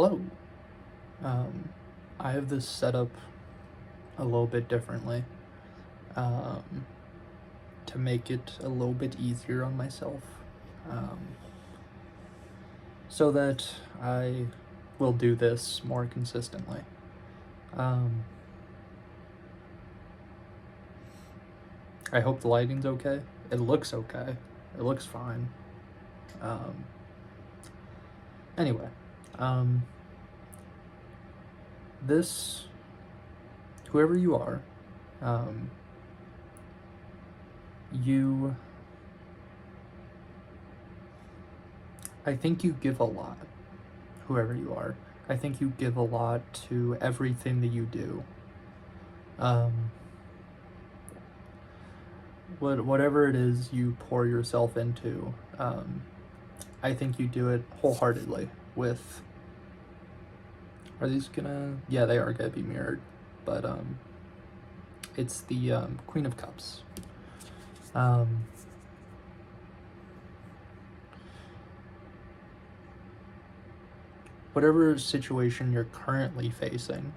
Hello. Um, I have this set up a little bit differently um, to make it a little bit easier on myself um, so that I will do this more consistently. Um, I hope the lighting's okay. It looks okay. It looks fine. Um, anyway, um, this, whoever you are, um, you, I think you give a lot, whoever you are. I think you give a lot to everything that you do. Um, whatever it is you pour yourself into, I think you do it wholeheartedly with. Are these gonna? Yeah, they are gonna be mirrored, but it's the Queen of Cups. Whatever situation you're currently facing,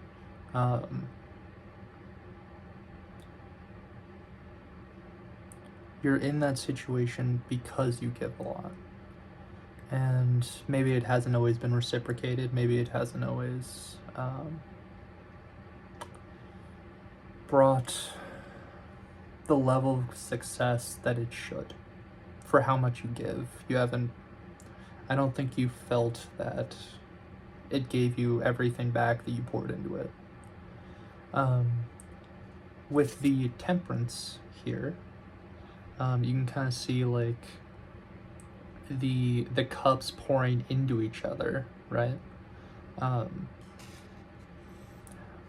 you're in that situation because you give a lot. And maybe it hasn't always been reciprocated. Maybe it hasn't always brought the level of success that it should for how much you give. You haven't, I don't think you felt that it gave you everything back that you poured into it. With the temperance here, you can kind of see like the cups pouring into each other, right?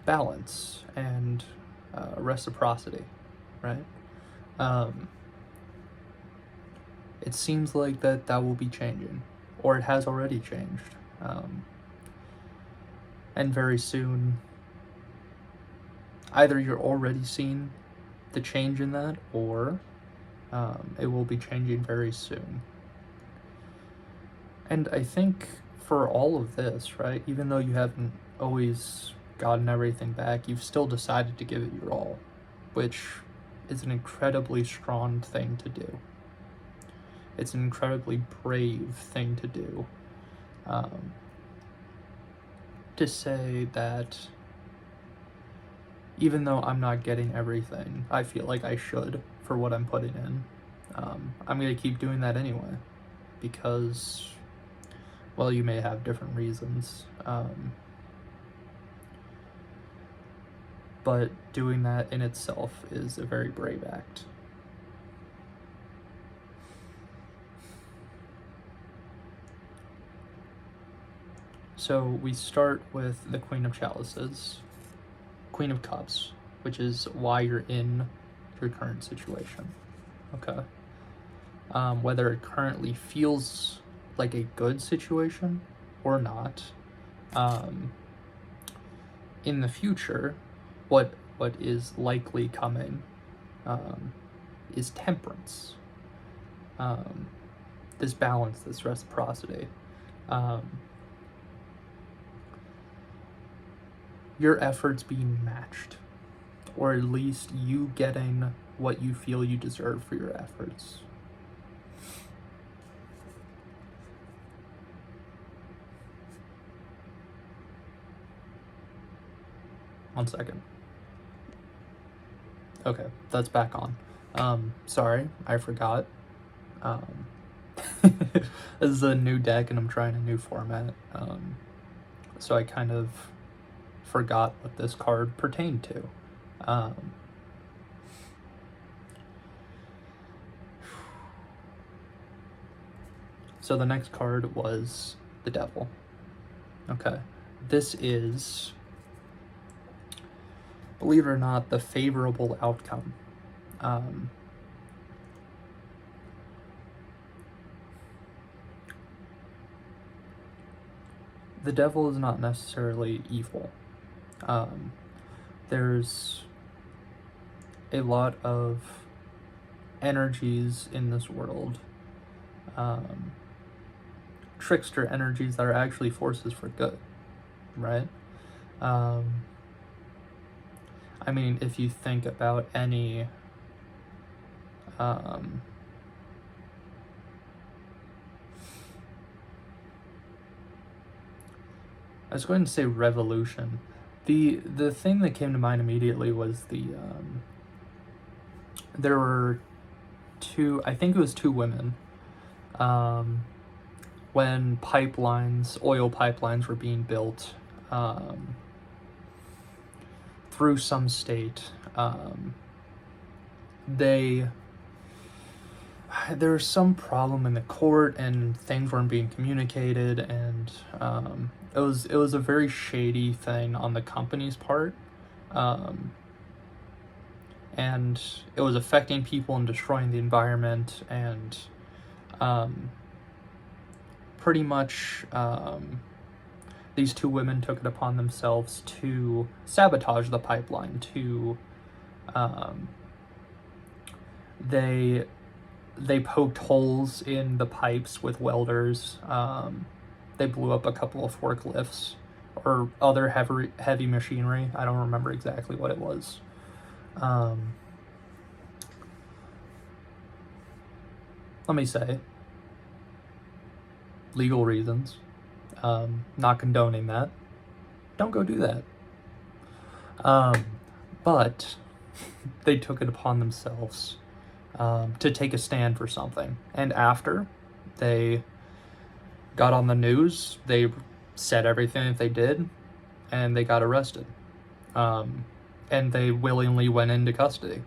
Balance and reciprocity, right? It seems like that will be changing, or it has already changed, and very soon, either you're already seeing the change in that, or it will be changing very soon. And I think for all of this, right, even though you haven't always gotten everything back, you've still decided to give it your all, which is an incredibly strong thing to do. It's an incredibly brave thing to do. To say that even though I'm not getting everything I feel like I should for what I'm putting in, I'm going to keep doing that anyway. Because, well, you may have different reasons. But doing that in itself is a very brave act. So we start with the Queen of Chalices, Queen of Cups, which is why you're in your current situation. Okay. Whether it currently feels like a good situation or not, in the future, what is likely coming is temperance. This balance, this reciprocity. Your efforts being matched, or at least you getting what you feel you deserve for your efforts. One second. Okay, that's back on. Sorry, I forgot. This is a new deck and I'm trying a new format. So I kind of forgot what this card pertained to. So the next card was the Devil. Okay. This is, believe it or not, the favorable outcome. The Devil is not necessarily evil. There's a lot of energies in this world, trickster energies that are actually forces for good. right? I mean, if you think about any I was going to say revolution. The thing that came to mind immediately was there were two, I think it was two women, when oil pipelines were being built through some state. There was some problem in the court and things weren't being communicated, and it was a very shady thing on the company's part, and it was affecting people and destroying the environment, and pretty much these two women took it upon themselves to sabotage the pipeline. They poked holes in the pipes with welders. They blew up a couple of forklifts or other heavy machinery. I don't remember exactly what it was. Let me say, legal reasons. Not condoning that. Don't go do that. But they took it upon themselves to take a stand for something. And after they got on the news, they said everything that they did, and they got arrested. And they willingly went into custody.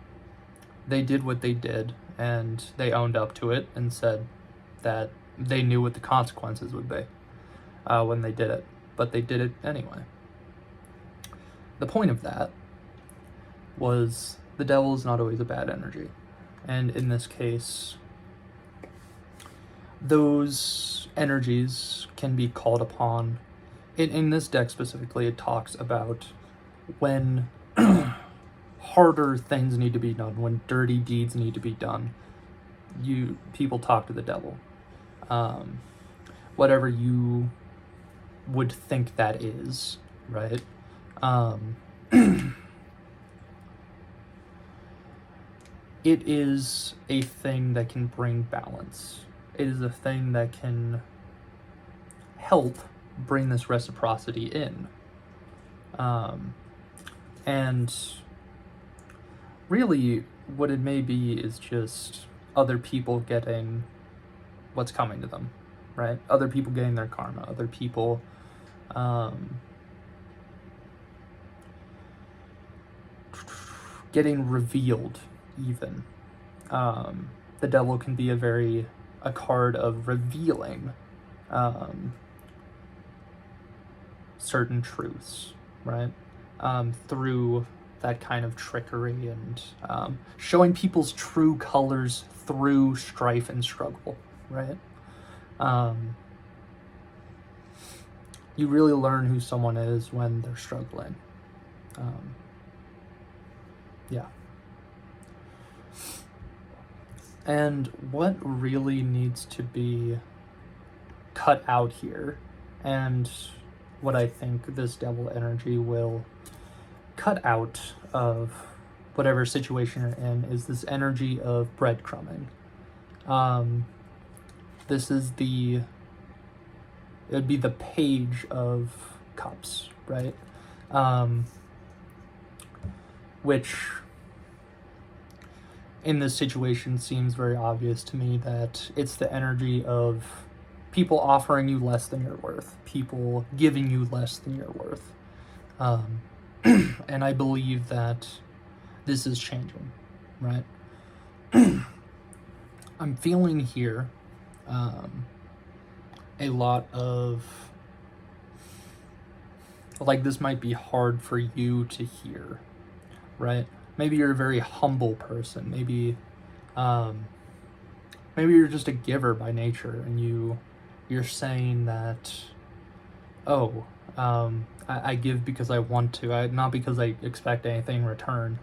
They did what they did, and they owned up to it and said that they knew what the consequences would be when they did it. But they did it anyway. The point of that was the devil is not always a bad energy. And in this case, those energies can be called upon. In this deck specifically, it talks about when harder things need to be done, when dirty deeds need to be done. People talk to the devil. Whatever you would think that is, right? It is a thing that can bring balance. It is a thing that can help bring this reciprocity in. And really, what it may be is just other people getting what's coming to them, right? Other people getting their karma, other people getting revealed, even. The devil can be a card of revealing certain truths, right? Through that kind of trickery and showing people's true colors through strife and struggle, right? You really learn who someone is when they're struggling. Yeah. And what really needs to be cut out here, and what I think this devil energy will cut out of whatever situation you're in, is this energy of breadcrumbing. This is it would be the Page of Cups, right? Which in this situation seems very obvious to me that it's the energy of people offering you less than you're worth, people giving you less than you're worth. And I believe that this is changing, right? I'm feeling here a lot of, like, this might be hard for you to hear, right? Maybe you're a very humble person. Maybe you're just a giver by nature, and you're saying that, I give because I want to, not because I expect anything in return.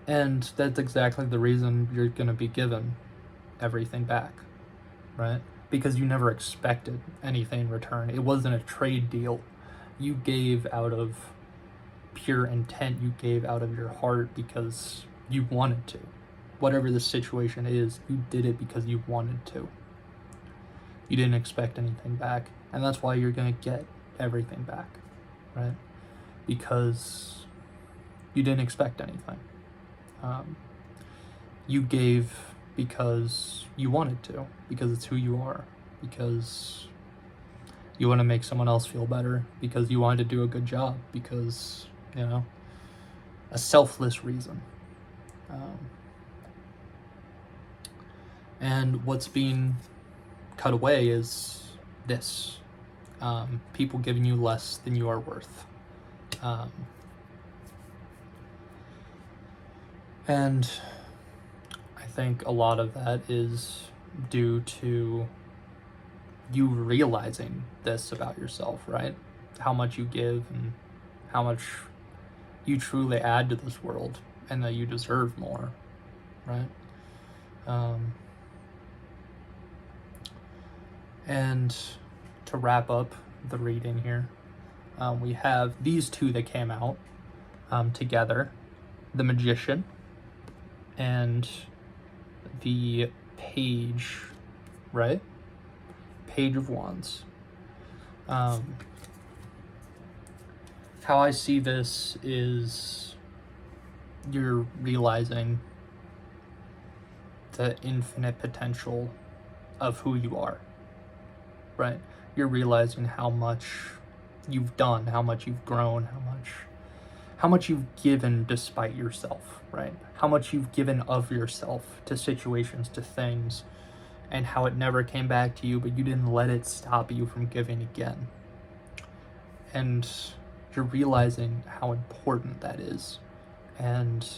And that's exactly the reason you're going to be given everything back, right? Because you never expected anything in return. It wasn't a trade deal. You gave out of pure intent. You gave out of your heart because you wanted to. Whatever the situation is, you did it because you wanted to. You didn't expect anything back. And that's why you're going to get everything back, right? Because you didn't expect anything. You gave because you wanted to, because it's who you are, because you want to make someone else feel better, because you wanted to do a good job, because, you know, a selfless reason. And what's being cut away is this. People giving you less than you are worth. And I think a lot of that is due to you realizing this about yourself, right? How much you give and how much you truly add to this world, and that you deserve more, right? And to wrap up the reading here, we have these two that came out together, the Magician and the Page, right? Page of Wands. How I see this is you're realizing the infinite potential of who you are, right? You're realizing how much you've done, how much you've grown, how much you've given despite yourself, right? How much you've given of yourself to situations, to things, and how it never came back to you, but you didn't let it stop you from giving again. And you're realizing how important that is, and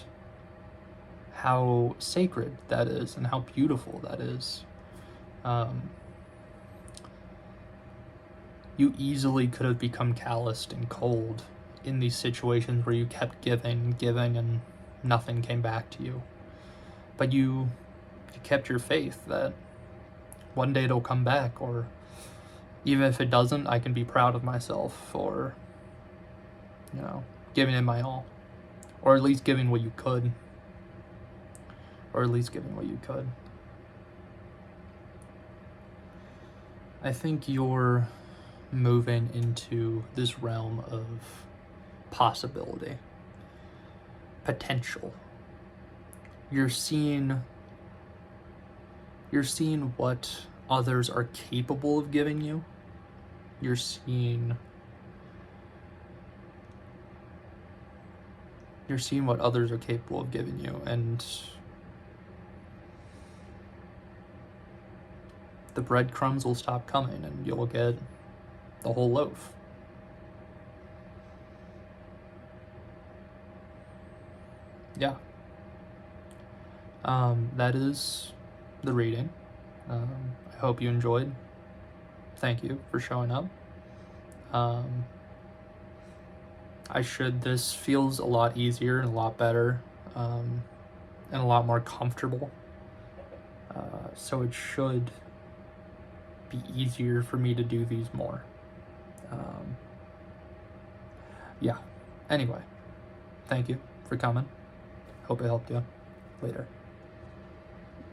how sacred that is, and how beautiful that is. You easily could have become calloused and cold in these situations where you kept giving, and nothing came back to you. But you kept your faith that one day it'll come back, or even if it doesn't, I can be proud of myself for, you know, giving it my all. Or at least giving what you could. I think you're moving into this realm of possibility, potential. You're seeing what others are capable of giving you. You're seeing what others are capable of giving you, and the breadcrumbs will stop coming and you'll get the whole loaf. Yeah. That is the reading. I hope you enjoyed. Thank you for showing up. This feels a lot easier and a lot better, and a lot more comfortable. So it should be easier for me to do these more. Yeah. Anyway, thank you for coming. Hope it helped you. Later.